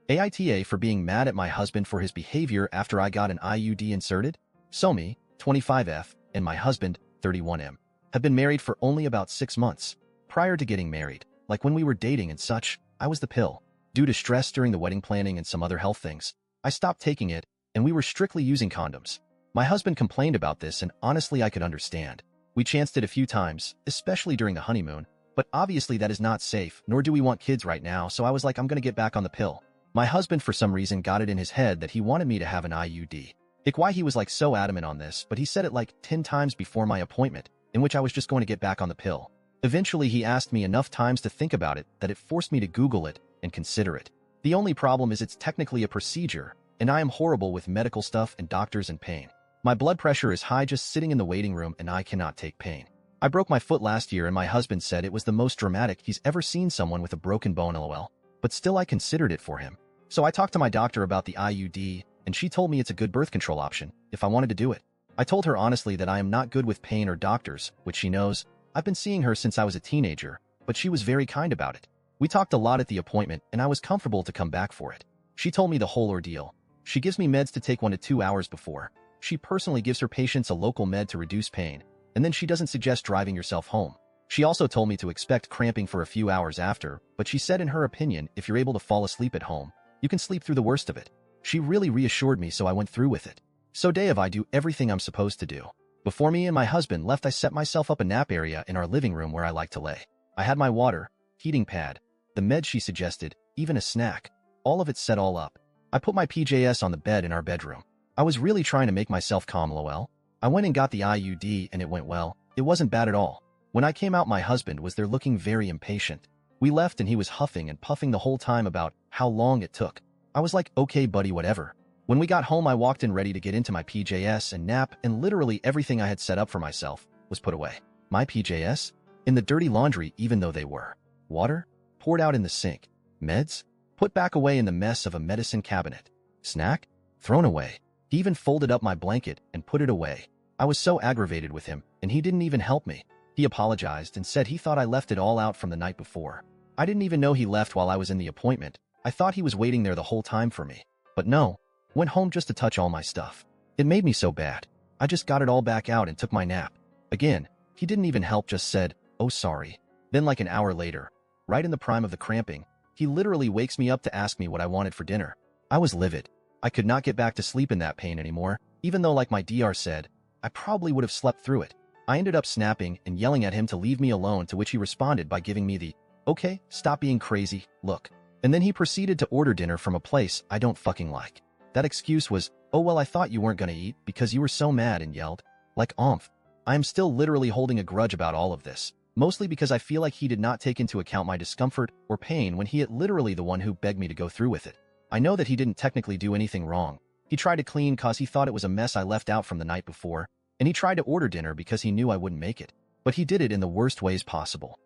AITA for being mad at my husband for his behavior after I got an IUD inserted? So me, 25F, and my husband, 31M, have been married for only about 6 months. Prior to getting married, like when we were dating and such, I was the pill. Due to stress during the wedding planning and some other health things, I stopped taking it, and we were strictly using condoms. My husband complained about this, and honestly I could understand. We chanced it a few times, especially during the honeymoon, but obviously that is not safe, nor do we want kids right now, so I was like, I'm gonna get back on the pill. My husband for some reason got it in his head that he wanted me to have an IUD. Why he was like so adamant on this, but he said it like 10 times before my appointment, in which I was just going to get back on the pill. Eventually he asked me enough times to think about it that it forced me to Google it and consider it. The only problem is it's technically a procedure, and I am horrible with medical stuff and doctors and pain. My blood pressure is high just sitting in the waiting room and I cannot take pain. I broke my foot last year and my husband said it was the most dramatic he's ever seen someone with a broken bone lol, but still I considered it for him. So I talked to my doctor about the IUD and she told me it's a good birth control option if I wanted to do it. I told her honestly that I am not good with pain or doctors, which she knows. I've been seeing her since I was a teenager, but she was very kind about it. We talked a lot at the appointment and I was comfortable to come back for it. She told me the whole ordeal. She gives me meds to take 1 to 2 hours before. She personally gives her patients a local med to reduce pain, and then she doesn't suggest driving yourself home. She also told me to expect cramping for a few hours after, but she said in her opinion, if you're able to fall asleep at home, you can sleep through the worst of it. She really reassured me, so I went through with it. So day of I do everything I'm supposed to do. Before me and my husband left, I set myself up a nap area in our living room where I like to lay. I had my water, heating pad, the meds she suggested, even a snack. All of it set all up. I put my PJS on the bed in our bedroom. I was really trying to make myself calm lol. I went and got the IUD and it went well. It wasn't bad at all. When I came out, my husband was there looking very impatient. We left and he was huffing and puffing the whole time about how long it took. I was like, okay buddy, whatever. When we got home, I walked in ready to get into my PJS and nap, and literally everything I had set up for myself was put away. My PJS? In the dirty laundry, even though they were. Water? Poured out in the sink. Meds? Put back away in the mess of a medicine cabinet. Snack? Thrown away. He even folded up my blanket and put it away. I was so aggravated with him, and he didn't even help me. He apologized and said he thought I left it all out from the night before. I didn't even know he left while I was in the appointment. I thought he was waiting there the whole time for me. But no. Went home just to touch all my stuff. It made me so bad. I just got it all back out and took my nap. Again, he didn't even help, just said, oh sorry. Then like an hour later, right in the prime of the cramping, he literally wakes me up to ask me what I wanted for dinner. I was livid. I could not get back to sleep in that pain anymore, even though like my DR said, I probably would have slept through it. I ended up snapping and yelling at him to leave me alone, to which he responded by giving me the, okay, stop being crazy, look. And then he proceeded to order dinner from a place I don't fucking like. That excuse was, oh well, I thought you weren't gonna eat because you were so mad, and yelled. Like oomph. I am still literally holding a grudge about all of this, mostly because I feel like he did not take into account my discomfort or pain when he is literally the one who begged me to go through with it. I know that he didn't technically do anything wrong. He tried to clean cause he thought it was a mess I left out from the night before, and he tried to order dinner because he knew I wouldn't make it. But he did it in the worst ways possible.